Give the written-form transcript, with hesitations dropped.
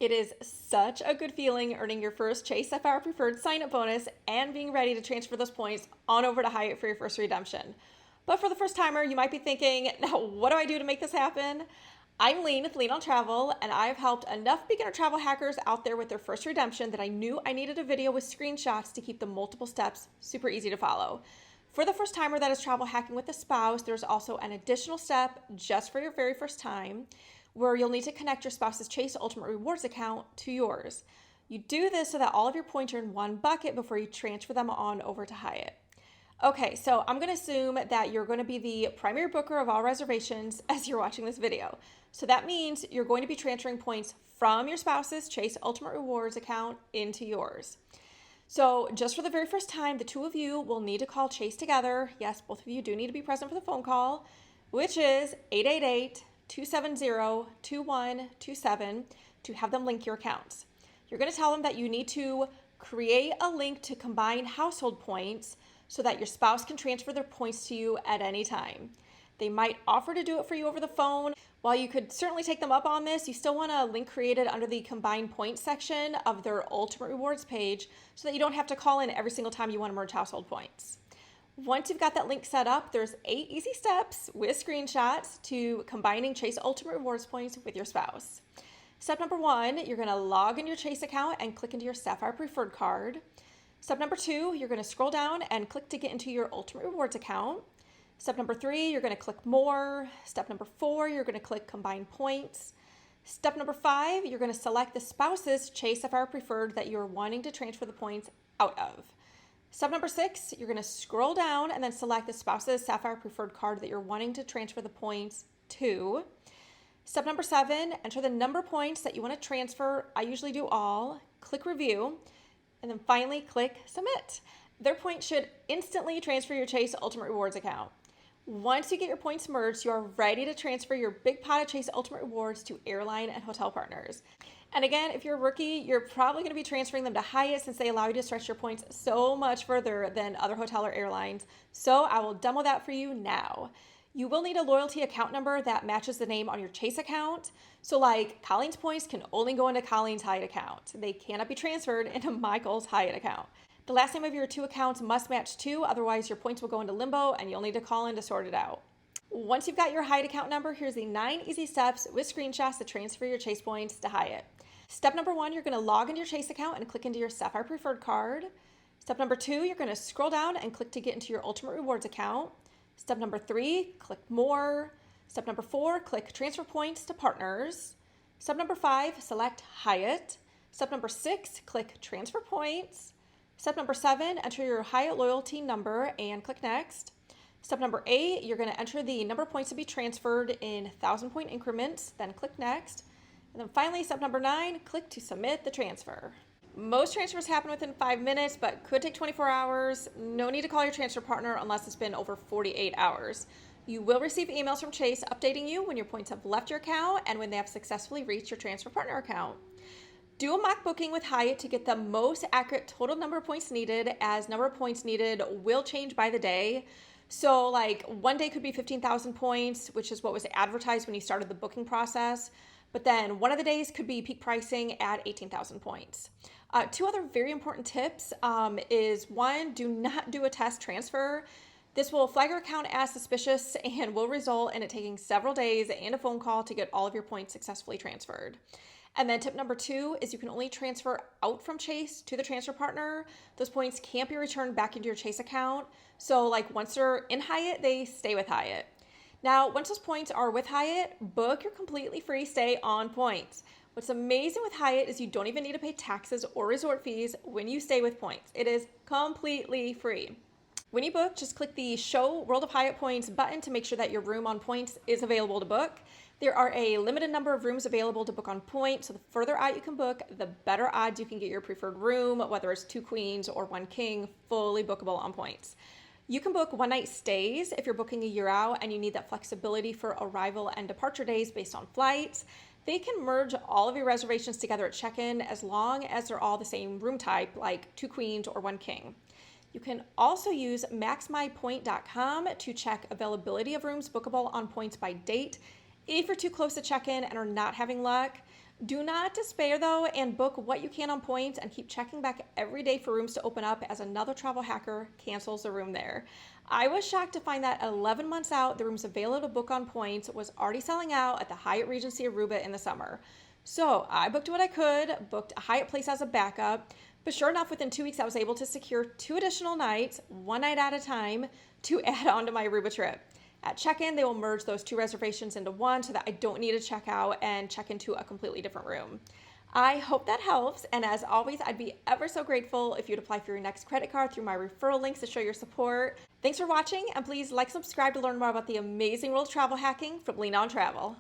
It is such a good feeling earning your first Chase Sapphire Preferred sign-up bonus and being ready to transfer those points on over to Hyatt for your first redemption. But for the first timer, you might be thinking, now what do I do to make this happen? I'm Lean with Lean on Travel, and I've helped enough beginner travel hackers out there with their first redemption that I knew I needed a video with screenshots to keep the multiple steps super easy to follow. For the first timer that is travel hacking with a spouse, there's also an additional step just for your very first time, where you'll need to connect your spouse's Chase Ultimate Rewards account to yours. You do this so that all of your points are in one bucket before you transfer them on over to Hyatt. Okay, so I'm going to assume that you're going to be the primary booker of all reservations as you're watching this video. So that means you're going to be transferring points from your spouse's Chase Ultimate Rewards account into yours. So just for the very first time, the two of you will need to call Chase together. Yes, both of you do need to be present for the phone call, which is 888-270-2127 to have them link your accounts. You're going to tell them that you need to create a link to combine household points so that your spouse can transfer their points to you at any time. They might offer to do it for you over the phone. While you could certainly take them up on this, you still want a link created under the combined points section of their Ultimate Rewards page so that you don't have to call in every single time you want to merge household points. Once you've got that link set up, there's 8 easy steps with screenshots to combining Chase Ultimate Rewards points with your spouse. Step number 1, you're going to log in your Chase account and click into your Sapphire Preferred card. Step number 2, you're going to scroll down and click to get into your Ultimate Rewards account. Step number 3, you're going to click More. Step number 4, you're going to click Combine Points. Step number 5, you're going to select the spouse's Chase Sapphire Preferred that you're wanting to transfer the points out of. Step number 6, you're going to scroll down and then select the spouse's Sapphire Preferred card that you're wanting to transfer the points to. Step number 7, enter the number of points that you want to transfer. I usually do all. Click Review. And then finally click Submit. Their points should instantly transfer your Chase Ultimate Rewards account. Once you get your points merged, you are ready to transfer your big pot of Chase Ultimate Rewards to airline and hotel partners. And again, if you're a rookie, you're probably going to be transferring them to Hyatt since they allow you to stretch your points so much further than other hotel or airlines. So I will demo that for you now. You will need a loyalty account number that matches the name on your Chase account. So like Colleen's points can only go into Colleen's Hyatt account. They cannot be transferred into Michael's Hyatt account. The last name of your 2 accounts must match too, otherwise your points will go into limbo and you'll need to call in to sort it out. Once you've got your Hyatt account number, here's the 9 easy steps with screenshots to transfer your Chase points to Hyatt. Step number 1, you're going to log into your Chase account and click into your Sapphire Preferred card. Step number 2, you're going to scroll down and click to get into your Ultimate Rewards account. Step number 3, click More. Step number 4, click Transfer Points to Partners. Step number 5, select Hyatt. Step number 6, click Transfer Points. Step number 7, enter your Hyatt loyalty number and click Next. Step number 8, you're going to enter the number of points to be transferred in 1,000-point increments, then click Next. And then finally, step number 9, click to submit the transfer. Most transfers happen within 5 minutes, but could take 24 hours. No need to call your transfer partner unless it's been over 48 hours. You will receive emails from Chase updating you when your points have left your account and when they have successfully reached your transfer partner account. Do a mock booking with Hyatt to get the most accurate total number of points needed, as number of points needed will change by the day. So like one day could be 15,000 points, which is what was advertised when you started the booking process. But then one of the days could be peak pricing at 18,000 points. 2 other very important tips is 1, do not do a test transfer. This will flag your account as suspicious and will result in it taking several days and a phone call to get all of your points successfully transferred. And then tip number 2 is you can only transfer out from Chase to the transfer partner. Those points can't be returned back into your Chase account. So like once they're in Hyatt, they stay with Hyatt. Now, once those points are with Hyatt, book your completely free stay on points. What's amazing with Hyatt is you don't even need to pay taxes or resort fees when you stay with points. It is completely free. When you book, just click the Show World of Hyatt Points button to make sure that your room on points is available to book. There are a limited number of rooms available to book on points, so the further out you can book, the better odds you can get your preferred room, whether it's 2 queens or 1 king, fully bookable on points. You can book one-night stays if you're booking a year out and you need that flexibility for arrival and departure days based on flights. They can merge all of your reservations together at check-in as long as they're all the same room type, like 2 queens or 1 king. You can also use maxmypoint.com to check availability of rooms bookable on points by date. If you're too close to check-in and are not having luck, Do not despair though, and book what you can on points and keep checking back every day for rooms to open up as another travel hacker cancels the room there. I was shocked to find that 11 months out, the rooms available to book on points was already selling out at the Hyatt Regency Aruba in the summer. So I booked what I could, booked a Hyatt place as a backup, but sure enough, within 2 weeks, I was able to secure 2 additional nights, one night at a time, to add on to my Aruba trip. At check-in, they will merge those 2 reservations into one so that I don't need to check out and check into a completely different room. I hope that helps, and as always, I'd be ever so grateful if you'd apply for your next credit card through my referral links to show your support. Thanks for watching, and please like, subscribe to learn more about the amazing world of travel hacking from Lean On Travel.